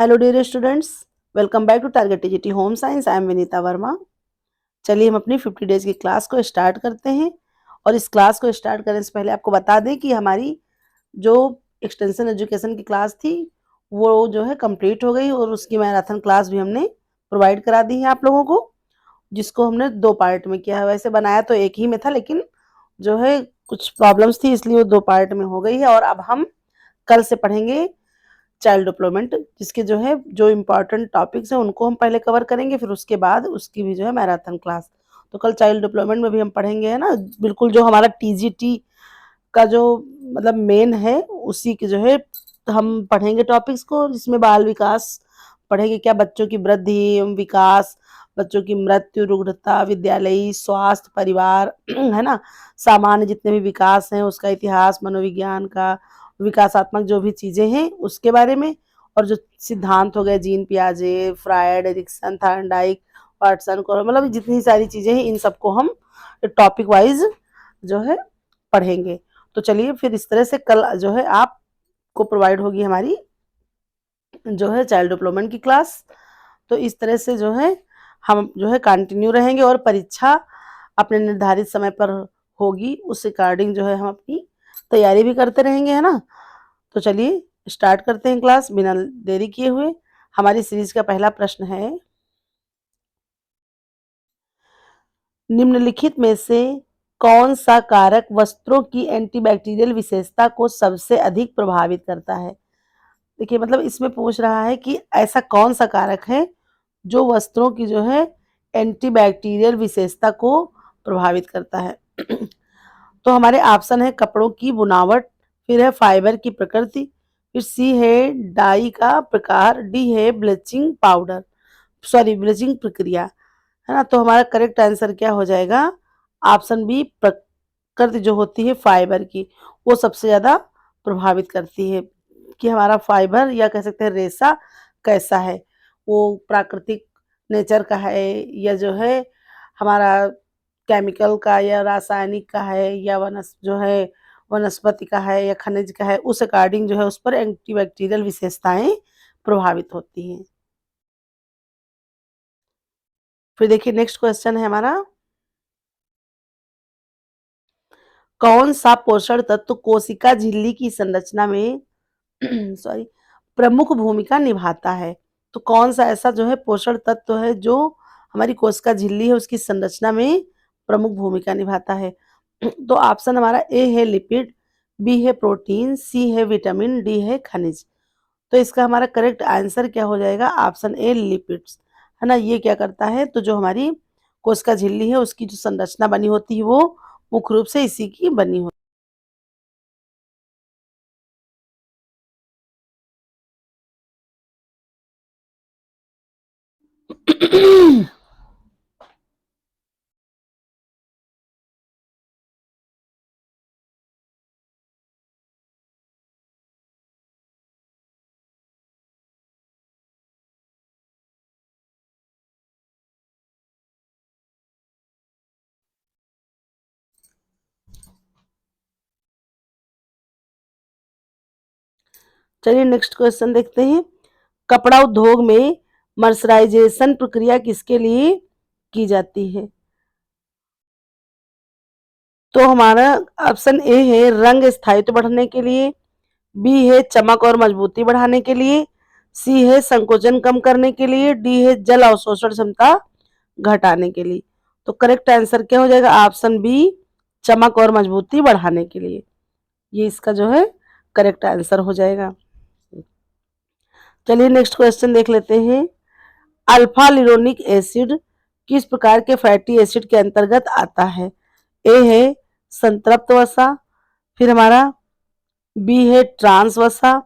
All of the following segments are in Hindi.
Hello dear students, welcome back to target TGT home science. I am Vinita Verma. चलिए हम अपनी 50 डेज की क्लास को स्टार्ट करते हैं। और इस क्लास को स्टार्ट करने से पहले आपको बता दें कि हमारी जो एक्सटेंशन एजुकेशन की क्लास थी वो जो है कंप्लीट हो गई और उसकी मैराथन क्लास भी हमने प्रोवाइड करा दी है आप लोगों को, जिसको हमने 2 पार्ट में किया है। वैसे बनाया तो एक ही में था, लेकिन जो है कुछ प्रॉब्लम्स थी इसलिए वो 2 पार्ट में हो गई है। और अब हम कल से पढ़ेंगे चाइल्ड डेवलपमेंट, जिसके जो है जो इम्पोर्टेंट टॉपिक्स हैं उनको हम पहले कवर करेंगे, फिर उसके बाद उसकी भी जो है मैराथन क्लास। तो कल चाइल्ड डेवलपमेंट में भी हम पढ़ेंगे, है ना, बिल्कुल जो हमारा टीजीटी का जो मतलब मेन है उसी के जो है हम पढ़ेंगे टॉपिक्स को, जिसमें बाल विकास पढ़ेंगे, क्या बच्चों की वृद्धि एवं विकास, बच्चों की मृत्यु, रुग्णता, विद्यालयी स्वास्थ्य, परिवार है ना, सामान्य जितने भी विकास हैं उसका इतिहास, मनोविज्ञान का विकासात्मक जो भी चीजें हैं उसके बारे में। और जो सिद्धांत हो गए, जीन पियाजे, फ्रायड, एरिक्सन, थॉर्नडाइक, वाटसन, मतलब जितनी सारी चीजें हैं इन सबको हम टॉपिक वाइज जो है पढ़ेंगे। तो चलिए फिर इस तरह से कल जो है आपको प्रोवाइड होगी हमारी जो है चाइल्ड डेवलपमेंट की क्लास। तो इस तरह से जो है हम जो है कंटिन्यू रहेंगे और परीक्षा अपने निर्धारित समय पर होगी, उस अकॉर्डिंग जो है हम अपनी तैयारी भी करते रहेंगे, है ना। तो चलिए स्टार्ट करते हैं क्लास बिना देरी किए हुए। हमारी सीरीज का पहला प्रश्न है, निम्नलिखित में से कौन सा कारक वस्त्रों की एंटीबैक्टीरियल विशेषता को सबसे अधिक प्रभावित करता है। देखिए मतलब इसमें पूछ रहा है कि ऐसा कौन सा कारक है जो वस्त्रों की जो है एंटीबैक्टीरियल विशेषता को प्रभावित करता है। तो हमारे ऑप्शन है कपड़ों की बुनावट, फिर है फाइबर की प्रकृति, फिर सी है डाई का प्रकार, डी है ब्लीचिंग पाउडर, सॉरी ब्लीचिंग प्रक्रिया, है ना। तो हमारा करेक्ट आंसर क्या हो जाएगा, ऑप्शन बी, प्रकृति जो होती है फाइबर की वो सबसे ज्यादा प्रभावित करती है कि हमारा फाइबर या कह सकते हैं रेशा कैसा है, वो प्राकृतिक नेचर का है या जो है हमारा केमिकल का या रासायनिक का है या जो है वनस्पति का है या खनिज का है, उस अकॉर्डिंग जो है उस पर एंटीबैक्टीरियल विशेषताएं प्रभावित होती हैं। फिर देखिए नेक्स्ट क्वेश्चन है हमारा, कौन सा पोषण तत्व कोशिका झिल्ली की संरचना में सॉरी प्रमुख भूमिका निभाता है। तो कौन सा ऐसा जो है पोषण तत्व है जो हमारी कोशिका झिल्ली है उसकी संरचना में प्रमुख भूमिका निभाता है। तो ऑप्शन हमारा ए है लिपिड, बी है प्रोटीन, सी है विटामिन, डी है खनिज। तो इसका हमारा करेक्ट आंसर क्या हो जाएगा, ऑप्शन ए लिपिड्स, है ना। ये क्या करता है, तो जो हमारी कोशिका झिल्ली है उसकी जो संरचना बनी होती है वो मुख्य रूप से इसी की बनी होती है। चलिए नेक्स्ट क्वेश्चन देखते हैं, कपड़ा उद्योग में मर्सराइजेशन प्रक्रिया किसके लिए की जाती है। तो हमारा ऑप्शन ए है रंग स्थायित्व बढ़ाने के लिए, बी है चमक और मजबूती बढ़ाने के लिए, सी है संकोचन कम करने के लिए, डी है जल अवशोषण क्षमता घटाने के लिए। तो करेक्ट आंसर क्या हो जाएगा, ऑप्शन बी, चमक और मजबूती बढ़ाने के लिए। ये इसका जो है करेक्ट आंसर हो जाएगा। चलिए नेक्स्ट क्वेश्चन देख लेते हैं, अल्फा लिनोलिक एसिड किस प्रकार के फैटी एसिड के अंतर्गत आता है। ए है संतृप्त वसा, फिर हमारा बी है ट्रांस वसा,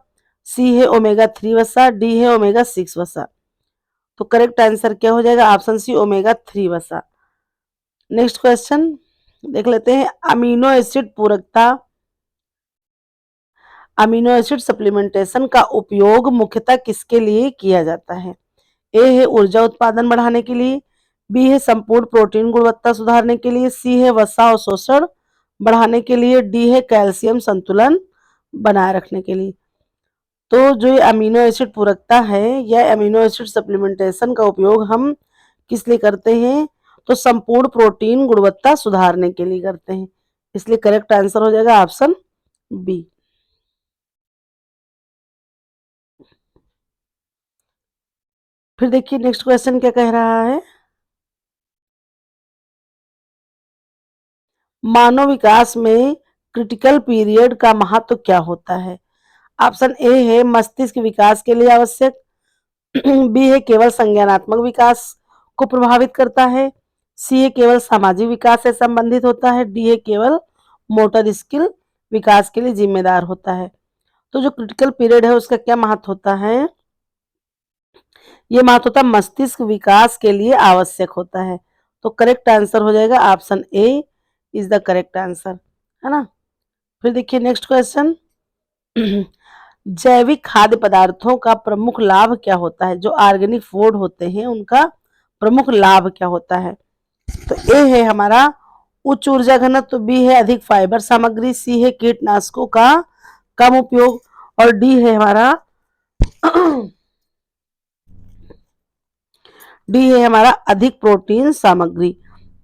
सी है ओमेगा 3 वसा, डी है ओमेगा 6 वसा। तो करेक्ट आंसर क्या हो जाएगा, ऑप्शन सी, ओमेगा 3 वसा। नेक्स्ट क्वेश्चन देख लेते हैं, अमीनो एसिड पूरकता, अमीनो एसिड सप्लीमेंटेशन का उपयोग मुख्यतः किसके लिए किया जाता है। ए है ऊर्जा उत्पादन बढ़ाने के लिए, बी है संपूर्ण प्रोटीन गुणवत्ता सुधारने के लिए, सी है वसा अवशोषण बढ़ाने के लिए, डी है कैल्शियम संतुलन बनाए रखने के लिए। तो जो ये अमीनो एसिड पूरकता है या अमीनो एसिड सप्लीमेंटेशन का उपयोग हम किस लिए करते हैं? तो संपूर्ण प्रोटीन गुणवत्ता सुधारने के लिए करते हैं। इसलिए करेक्ट आंसर हो जाएगा ऑप्शन बी। फिर देखिए नेक्स्ट क्वेश्चन क्या कह रहा है। मानव विकास में क्रिटिकल पीरियड का महत्व क्या होता है? ऑप्शन ए है मस्तिष्क विकास के लिए आवश्यक, बी है केवल संज्ञानात्मक विकास को प्रभावित करता है, सी है केवल सामाजिक विकास से संबंधित होता है, डी है केवल मोटर स्किल विकास के लिए जिम्मेदार होता है। तो जो क्रिटिकल पीरियड है उसका क्या महत्व होता है? ये महत्व होता है मस्तिष्क विकास के लिए आवश्यक होता है। तो करेक्ट आंसर हो जाएगा option A is the correct answer, है ना। फिर देखिए नेक्स्ट क्वेश्चन। जैविक खाद्य पदार्थों का प्रमुख लाभ क्या होता है? जो ऑर्गेनिक फूड होते हैं उनका प्रमुख लाभ क्या होता है? तो ए है हमारा उच्च ऊर्जा घनत्व, बी है अधिक फाइबर सामग्री, सी है कीटनाशकों का कम उपयोग और डी है हमारा डी है हमारा अधिक प्रोटीन सामग्री।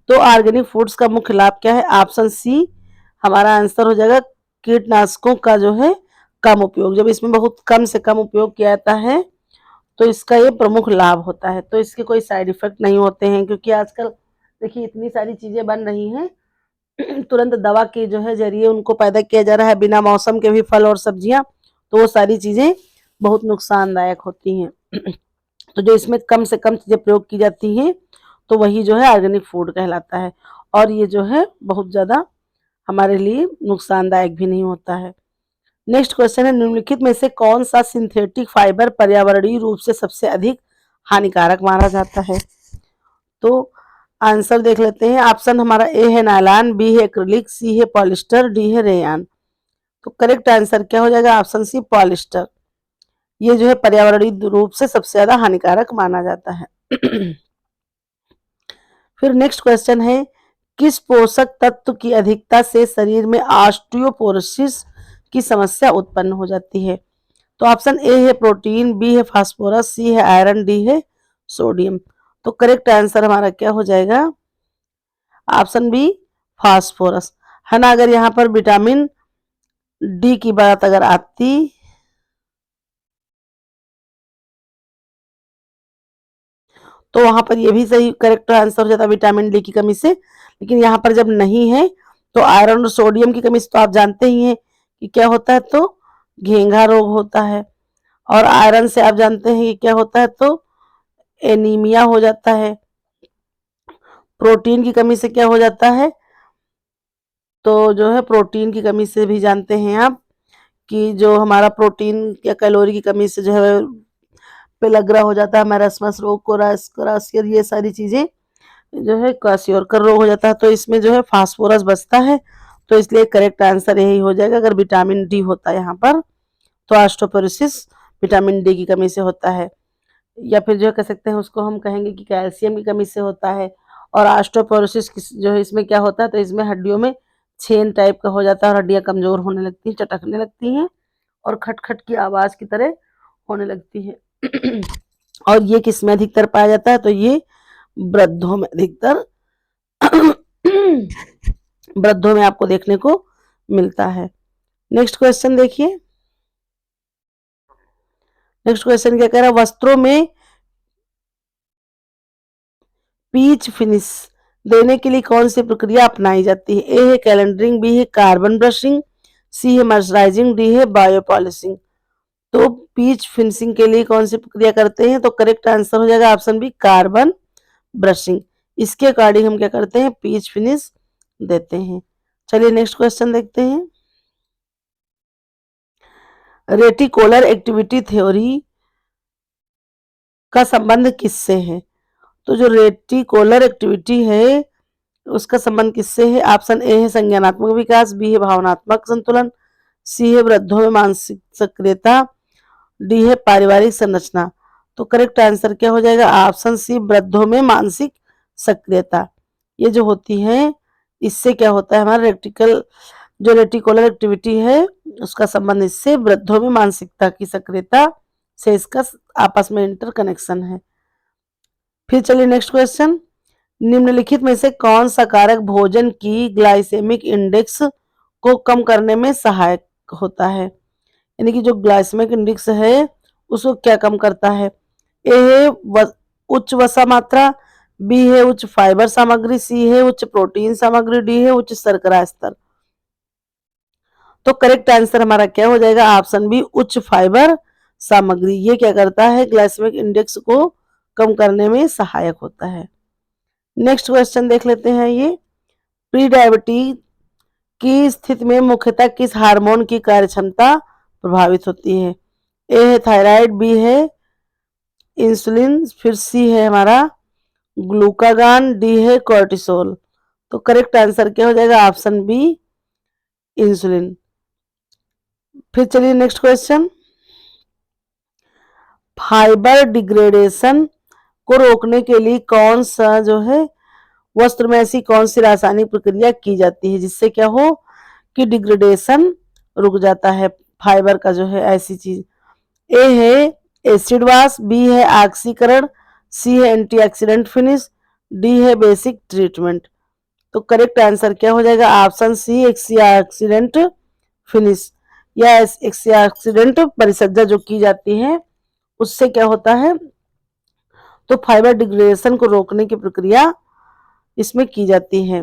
तो ऑर्गेनिक फूड्स का मुख्य लाभ क्या है? ऑप्शन सी हमारा आंसर हो जाएगा कीटनाशकों का जो है कम उपयोग। जब इसमें बहुत कम से कम उपयोग किया जाता है तो इसका ये प्रमुख लाभ होता है। तो इसके कोई साइड इफेक्ट नहीं होते हैं, क्योंकि आजकल देखिए इतनी सारी चीजें बन रही हैं तुरंत दवा के जो है जरिए उनको पैदा किया जा रहा है, बिना मौसम के भी फल और सब्जियां, तो वो सारी चीजें बहुत नुकसानदायक होती हैं। तो जो इसमें कम से कम चीजें प्रयोग की जाती हैं तो वही जो है ऑर्गेनिक फूड कहलाता है, और ये जो है बहुत ज्यादा हमारे लिए नुकसानदायक भी नहीं होता है। नेक्स्ट क्वेश्चन है निम्नलिखित में से कौन सा सिंथेटिक फाइबर पर्यावरणीय रूप से सबसे अधिक हानिकारक माना जाता है? तो आंसर देख लेते हैं। ऑप्शन हमारा ए है नायलॉन, बी है एक्रिलिक, सी है पॉलिस्टर, डी है रेयान। तो करेक्ट आंसर क्या हो जाएगा? Option C polyester. ये जो है पर्यावरणीय रूप से सबसे ज्यादा हानिकारक माना जाता है। फिर नेक्स्ट क्वेश्चन है किस पोषक तत्व की अधिकता से शरीर में ऑस्टियोपोरोसिस की समस्या उत्पन्न हो जाती है? तो ऑप्शन ए है प्रोटीन, बी है फास्फोरस, सी है आयरन, डी है सोडियम। तो करेक्ट आंसर हमारा क्या हो जाएगा? ऑप्शन बी फास्फोरस, है ना। अगर यहाँ पर विटामिन डी की बात अगर आती तो वहां पर ये भी सही करेक्ट आंसर हो जाता विटामिन डी की कमी से, लेकिन यहाँ पर जब नहीं है तो आयरन और सोडियम की कमी से तो आप जानते ही हैं कि क्या होता है, तो घेंघा रोग होता है। और आयरन से आप जानते हैं कि क्या होता है, तो एनीमिया हो जाता है। प्रोटीन की कमी से क्या हो जाता है, तो जो है प्रोटीन की कमी से भी जानते हैं आप कि जो हमारा प्रोटीन या कैलोरी की कमी से जो है पेलग्रा हो जाता है, मैरस्मस रोग, क्रासियर, ये सारी चीजें जो है क्वासियोरकर रोग हो जाता है। तो इसमें जो है फास्फोरस बचता है, तो इसलिए करेक्ट आंसर यही हो जाएगा। अगर विटामिन डी होता है यहाँ पर तो ऑस्टियोपोरोसिस विटामिन डी की कमी से होता है, या फिर जो कह सकते हैं उसको हम कहेंगे कि कैल्शियम की कमी से होता है। और ऑस्टियोपोरोसिस जो है इसमें क्या होता है, तो इसमें हड्डियों में छेन टाइप का हो जाता है और हड्डियां कमजोर होने लगती हैं, चटकने लगती हैं और खटखट की आवाज की तरह होने लगती है। और ये किस में अधिकतर पाया जाता है, तो ये वृद्धों में अधिकतर वृद्धों में आपको देखने को मिलता है। नेक्स्ट क्वेश्चन देखिए। नेक्स्ट क्वेश्चन क्या कह रहा है, वस्त्रों में पीच फिनिश देने के लिए कौन सी प्रक्रिया अपनाई जाती है? ए है कैलेंडरिंग, बी है कार्बन ब्रशिंग, सी है मर्सराइजिंग, डी है बायो पॉलिशिंग। तो पीच फिनिशिंग के लिए कौन सी प्रक्रिया करते हैं, तो करेक्ट आंसर हो जाएगा ऑप्शन बी कार्बन ब्रशिंग। इसके अकॉर्डिंग हम क्या करते हैं, पीच फिनिश देते हैं। चलिए नेक्स्ट क्वेश्चन देखते हैं। रेटिकुलर एक्टिविटी थ्योरी का संबंध किससे है? तो जो रेटिकुलर एक्टिविटी है उसका संबंध किससे है? ऑप्शन ए है संज्ञानात्मक विकास, बी है भावनात्मक संतुलन, सी है वृद्धों में मानसिक सक्रियता, डी है पारिवारिक संरचना। तो करेक्ट आंसर क्या हो जाएगा? ऑप्शन सी वृद्धों में मानसिक सक्रियता। ये जो होती है इससे क्या होता है, हमारा रेटिकुलर एक्टिविटी है उसका संबंध इससे वृद्धों में मानसिकता की सक्रियता से इसका आपस में इंटरकनेक्शन है। फिर चलिए नेक्स्ट क्वेश्चन, निम्नलिखित में से कौन सा कारक भोजन की ग्लाइसेमिक इंडेक्स को कम करने में सहायक होता है? यानी कि जो ग्लाइसेमिक इंडेक्स है उसको क्या कम करता है? ए है उच्च वसा मात्रा, बी है उच्च फाइबर सामग्री, सी है उच्च प्रोटीन सामग्री, डी है उच्च शर्करा स्तर। तो करेक्ट आंसर हमारा क्या हो जाएगा? ऑप्शन बी, उच्च फाइबर सामग्री। ये क्या करता है? ग्लाइसेमिक इंडेक्स को कम करने में सहायक होता है। नेक्स्ट क्वेश्चन देख लेते हैं। ये प्री डायबिटीज की स्थिति में मुख्यतः किस हार्मोन की कार्यक्षमता प्रभावित होती है? ए है थायराइड, बी है इंसुलिन, फिर सी है हमारा ग्लूकागान, डी है कोर्टिसोल। तो करेक्ट आंसर क्या हो जाएगा? Option B, insulin. फिर चलिए नेक्स्ट क्वेश्चन, फाइबर डिग्रेडेशन को रोकने के लिए कौन सा जो है वस्त्र में ऐसी कौन सी रासायनिक प्रक्रिया की जाती है जिससे क्या हो कि डिग्रेडेशन रुक जाता है फाइबर का जो है ऐसी चीज? ए है एसिड वॉश, बी है ऑक्सीकरण, सी है एंटीऑक्सीडेंट फिनिश, डी है बेसिक ट्रीटमेंट। तो करेक्ट आंसर क्या हो जाएगा? ऑप्शन सी, एक्सीऑक्सीडेंट फिनिश या एक्सीऑक्सीडेंट परिसज्जा जो की जाती है उससे क्या होता है? तो फाइबर डिग्रेडेशन को रोकने की प्रक्रिया इसमें की जाती है।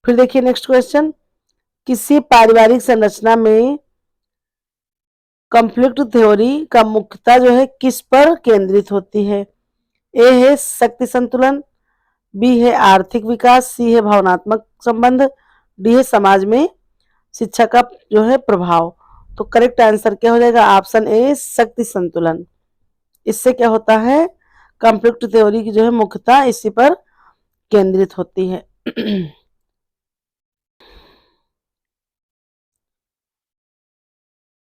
फिर देखिए नेक्स्ट क्वेश्चन, किसी पारिवारिक संरचना में कॉन्फ्लिक्ट थ्योरी का मुख्यतः जो है किस पर केंद्रित होती है? ए है शक्ति संतुलन, बी है आर्थिक विकास, सी है भावनात्मक संबंध, डी है समाज में शिक्षा का जो है प्रभाव। तो करेक्ट आंसर क्या हो जाएगा? ऑप्शन ए, शक्ति संतुलन। इससे क्या होता है? कॉन्फ्लिक्ट थ्योरी की जो है मुख्यतः इसी पर केंद्रित होती है।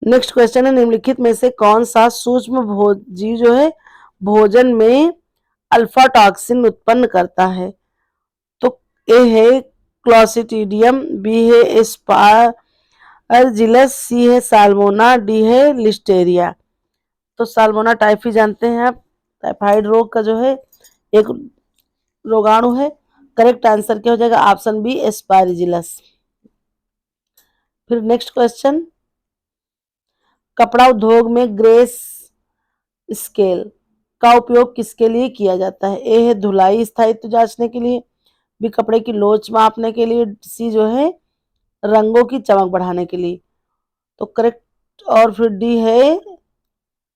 नेक्स्ट क्वेश्चन है, निम्नलिखित में से कौन सा सूक्ष्म भोजी जो है भोजन में अल्फा टॉक्सिन उत्पन्न करता है? तो ए है क्लॉस्ट्रिडियम, बी है एस्पारजिलस, सी है साल्मोना, डी है लिस्टेरिया। तो साल्मोना टाइफी जानते हैं आप, टाइफाइड रोग का जो है एक रोगाणु है। करेक्ट आंसर क्या हो जाएगा? Option B, Aspergillus. फिर नेक्स्ट क्वेश्चन, कपड़ा उद्योग में ग्रेस स्केल का उपयोग किसके लिए किया जाता है? ए है धुलाई स्थायित्व जांचने के लिए, बी कपड़े की लोच मापने के लिए, सी जो है रंगों की चमक बढ़ाने के लिए। तो करेक्ट, और फिर डी है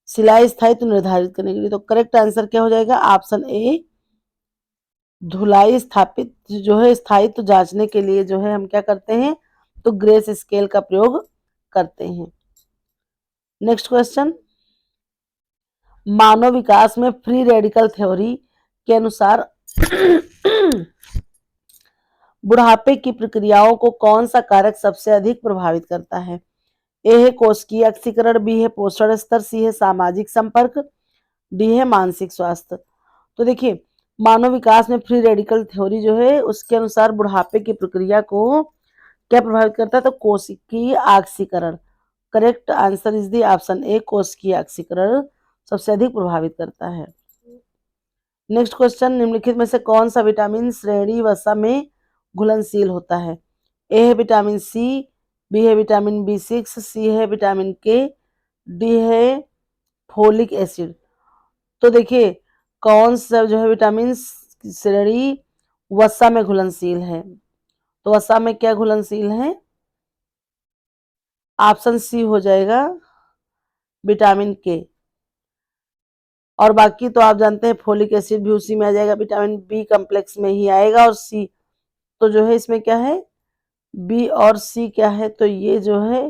सिलाई स्थायित्व निर्धारित करने के लिए। तो करेक्ट आंसर क्या हो जाएगा? ऑप्शन ए, धुलाई स्थापित जो है स्थायित्व जांचने के लिए जो है हम क्या करते हैं? तो ग्रेस स्केल का प्रयोग करते हैं। नेक्स्ट क्वेश्चन, मानव विकास में फ्री रेडिकल थ्योरी के अनुसार बुढ़ापे की प्रक्रियाओं को कौन सा कारक सबसे अधिक प्रभावित करता है? ए है कोशिकीय ऑक्सीकरण, बी है पोषण स्तर, सी है सामाजिक संपर्क, डी है मानसिक स्वास्थ्य। तो देखिए, मानव विकास में फ्री रेडिकल थ्योरी जो है उसके अनुसार बुढ़ापे की प्रक्रिया को क्या प्रभावित करता है? तो कोशिकीय ऑक्सीकरण। Correct answer is the option A, कोशिकीय ऑक्सीकरण सबसे अधिक प्रभावित करता है। नेक्स्ट क्वेश्चन, निम्नलिखित में से कौन सा विटामिन श्रेणी वसा में घुलनशील होता है? ए है विटामिन सी, बी है विटामिन B6, सी है विटामिन के, डी है फोलिक एसिड। तो देखिए, कौन सा जो है विटामिन श्रेणी वसा में घुलनशील है? तो वसा में क्या घुलनशील है? ऑप्शन सी हो जाएगा, विटामिन के। और बाकी तो आप जानते हैं फोलिक एसिड भी उसी में आ जाएगा, विटामिन बी कम्प्लेक्स में ही आएगा। और सी तो जो है इसमें क्या है? बी और सी क्या है? तो ये जो है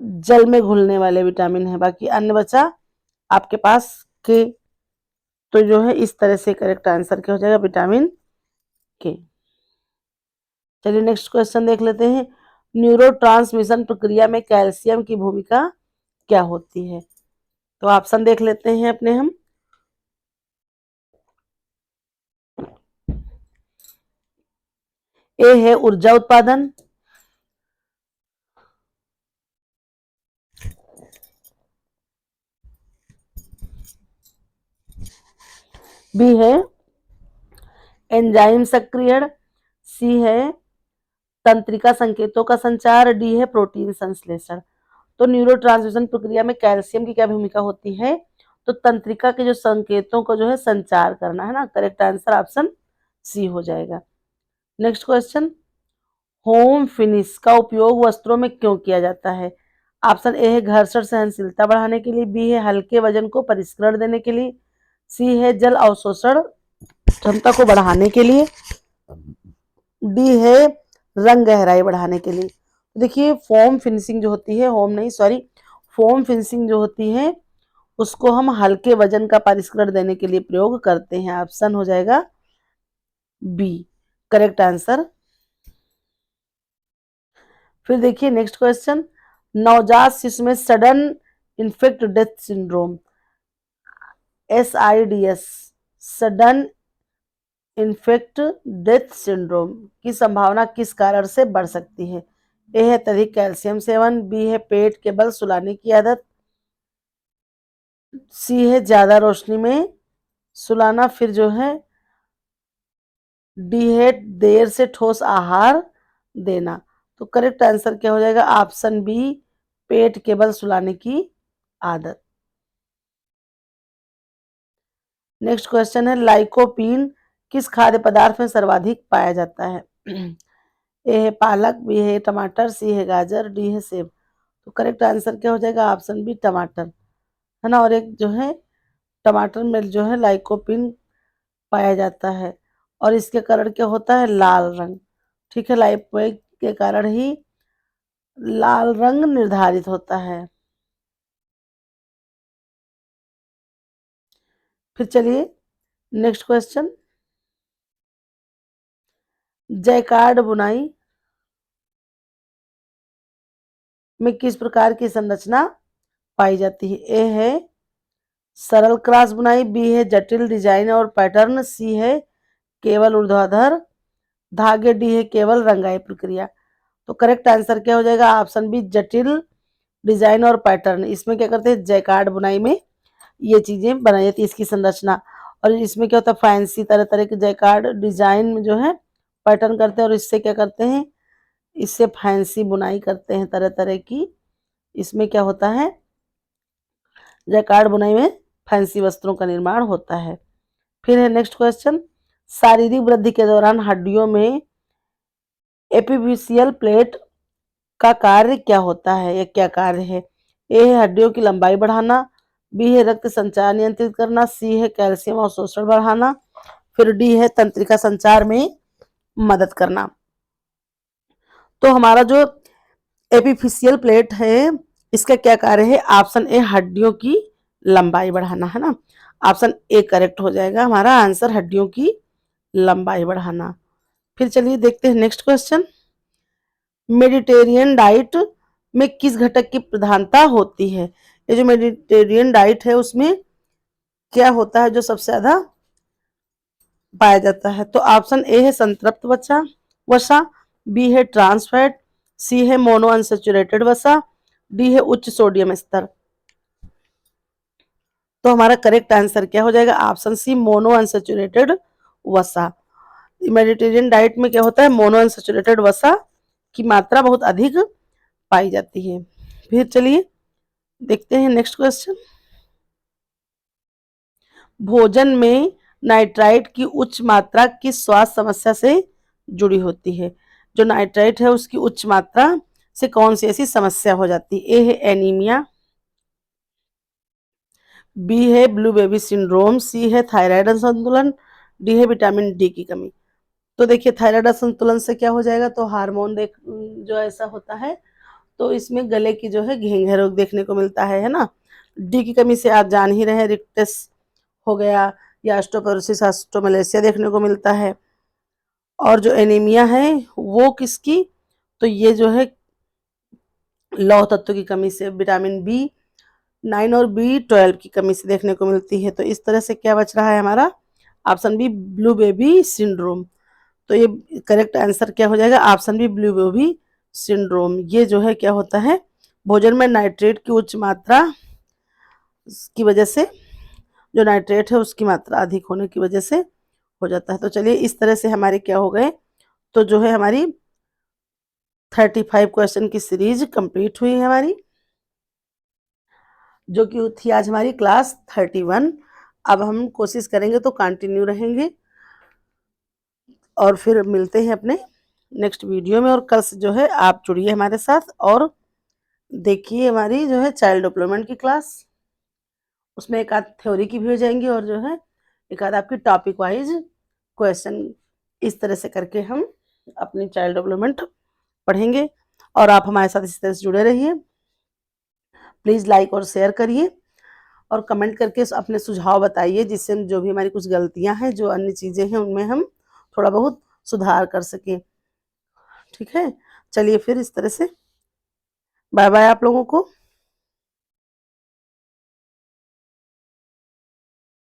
जल में घुलने वाले विटामिन है, बाकी अन्य बचा आपके पास के। तो जो है इस तरह से करेक्ट आंसर क्या हो जाएगा? विटामिन के। चलिए नेक्स्ट क्वेश्चन देख लेते हैं, न्यूरोट्रांसमिशन प्रक्रिया में कैल्शियम की भूमिका क्या होती है? तो ऑप्शन देख लेते हैं अपने हम। ए है ऊर्जा उत्पादन, बी है एंजाइम सक्रियण, सी है तंत्रिका संकेतों का संचार, डी है प्रोटीन संश्लेषण। तो न्यूरोट्रांसमिशन प्रक्रिया में कैल्शियम की क्या भूमिका होती है? तो तंत्रिका के जो संकेतों को जो है संचार करना है ना। करेक्ट आंसर ऑप्शन सी हो जाएगा। नेक्स्ट क्वेश्चन, होम फिनिश का उपयोग वस्त्रों में क्यों किया जाता है? ऑप्शन ए है घर्षण सहनशीलता बढ़ाने के लिए, बी है हल्के वजन को परिष्करण देने के लिए, सी है जल अवशोषण क्षमता को बढ़ाने के लिए, डी है रंग गहराई बढ़ाने के लिए। देखिए फोम फिनिशिंग जो होती है, फोम फिनिशिंग जो होती है उसको हम हल्के वजन का परिष्करण देने के लिए प्रयोग करते हैं। ऑप्शन हो जाएगा बी करेक्ट आंसर। फिर देखिए नेक्स्ट क्वेश्चन, नवजात शिशु में sudden infect death syndrome SIDS sudden infect death syndrome की संभावना किस कारण से बढ़ सकती है? ए है अत्यधिक कैल्शियम सेवन, बी है पेट के बल सुलाने की आदत, सी है ज्यादा रोशनी में सुलाना, फिर जो है डी है देर से ठोस आहार देना। तो करेक्ट आंसर क्या हो जाएगा? ऑप्शन बी पेट के बल सुलाने की आदत। नेक्स्ट क्वेश्चन है लाइकोपीन किस खाद्य पदार्थ में सर्वाधिक पाया जाता है? ए है पालक, बी है टमाटर, सी है गाजर, डी है सेब। तो करेक्ट आंसर क्या हो जाएगा? ऑप्शन बी टमाटर, है ना। और एक जो है टमाटर में जो है लाइकोपीन पाया जाता है और इसके कारण क्या होता है? लाल रंग। ठीक है, लाइकोपीन के कारण ही लाल रंग निर्धारित होता है। फिर चलिए नेक्स्ट क्वेश्चन, जैकार्ड बुनाई में किस प्रकार की संरचना पाई जाती है? ए है सरल क्रॉस बुनाई, बी है जटिल डिजाइन और पैटर्न, सी है केवल ऊर्ध्वाधर धागे, डी है केवल रंगाई प्रक्रिया। तो करेक्ट आंसर क्या हो जाएगा? ऑप्शन बी जटिल डिजाइन और पैटर्न। इसमें क्या करते हैं? जैकार्ड बुनाई में ये चीजें बनाई जाती है, इसकी संरचना। और इसमें क्या होता है? फैंसी तरह तरह के जैकार्ड डिजाइन में जो है पैटर्न करते हैं और इससे क्या करते हैं? इससे फैंसी बुनाई करते हैं तरह तरह की। इसमें क्या होता है? जैकार्ड बुनाई में फैंसी वस्त्रों का निर्माण होता है। फिर है नेक्स्ट क्वेश्चन, शारीरिक वृद्धि के दौरान हड्डियों में एपिफिशियल प्लेट का कार्य क्या होता है या क्या कार्य है? ए है हड्डियों की लंबाई बढ़ाना, बी है रक्त संचार नियंत्रित करना, सी है कैल्शियम अवशोषण बढ़ाना, फिर डी है तंत्रिका संचार में मदद करना। तो हमारा जो एपिफिशियल प्लेट है इसका क्या कार्य है? ऑप्शन ए हड्डियों की लंबाई बढ़ाना, है ना। ऑप्शन ए करेक्ट हो जाएगा हमारा आंसर, हड्डियों की लंबाई बढ़ाना। फिर चलिए देखते हैं नेक्स्ट क्वेश्चन, मेडिटेरियन डाइट में किस घटक की प्रधानता होती है? ये जो मेडिटेरियन डाइट है उसमें क्या होता है जो सबसे ज्यादा पाया जाता है? तो ऑप्शन ए है संतृप्त वसा, बी है ट्रांस फैट, सी है मोनो अनसेचुरेटेड वसा, डी है उच्च सोडियम स्तर। तो हमारा करेक्ट आंसर क्या हो जाएगा? ऑप्शन सी मोनो अनसेचुरेटेड वसा। मेडिटेरियन डाइट में क्या होता है? मोनो अनसेचुरेटेड वसा की मात्रा बहुत अधिक पाई जाती है। फिर चलिए देखते हैं नेक्स्ट क्वेश्चन, भोजन में नाइट्राइट की उच्च मात्रा किस स्वास्थ्य समस्या से जुड़ी होती है? जो नाइट्राइट है उसकी उच्च मात्रा से कौन सी ऐसी समस्या हो जाती है? ए है एनीमिया, बी है ब्लू बेबी सिंड्रोम, सी है थायराइड असंतुलन, डी है विटामिन डी की कमी। तो देखिए थायराइड असंतुलन से क्या हो जाएगा? तो हार्मोन जो ऐसा होता है तो इसमें गले की जो है घेंघे रोग देखने को मिलता है ना। डी की कमी से आप जान ही रहे हैं, रिक्टस हो गया या ऑस्टियोपोरोसिस ऑस्टियोमलेशिया देखने को मिलता है। और जो एनीमिया है वो किसकी? तो ये जो है लौह तत्व की कमी से, विटामिन B9 और B12 की कमी से देखने को मिलती है। तो इस तरह से क्या बच रहा है हमारा? Option B blue baby syndrome. तो ये करेक्ट आंसर क्या हो जाएगा? Option B blue baby syndrome. ये जो है क्या होता है? भोजन में नाइट्रेट की उच्च मात्रा की वजह से जो नाइट्रेट है उसकी मात्रा अधिक होने की वजह से हो जाता है। तो चलिए इस तरह से हमारे क्या हो गए, तो जो है हमारी 35 क्वेश्चन की सीरीज कंप्लीट हुई है हमारी, जो कि थी आज हमारी क्लास 31। अब हम कोशिश करेंगे तो कंटिन्यू रहेंगे और फिर मिलते हैं अपने नेक्स्ट वीडियो में। और कल से जो है आप जुड़िए हमारे साथ और देखिए हमारी जो है चाइल्ड डेवलपमेंट की क्लास, उसमें एक आध थ्योरी की भी हो जाएंगी और जो है एक आध आपकी टॉपिक वाइज क्वेश्चन, इस तरह से करके हम अपनी चाइल्ड डेवलपमेंट पढ़ेंगे। और आप हमारे साथ इस तरह से जुड़े रहिए। प्लीज़ लाइक और शेयर करिए और कमेंट करके अपने सुझाव बताइए, जिससे जो भी हमारी कुछ गलतियां हैं, जो अन्य चीज़ें हैं, उनमें हम थोड़ा बहुत सुधार कर सकें। ठीक है, चलिए फिर इस तरह से बाय बाय आप लोगों को।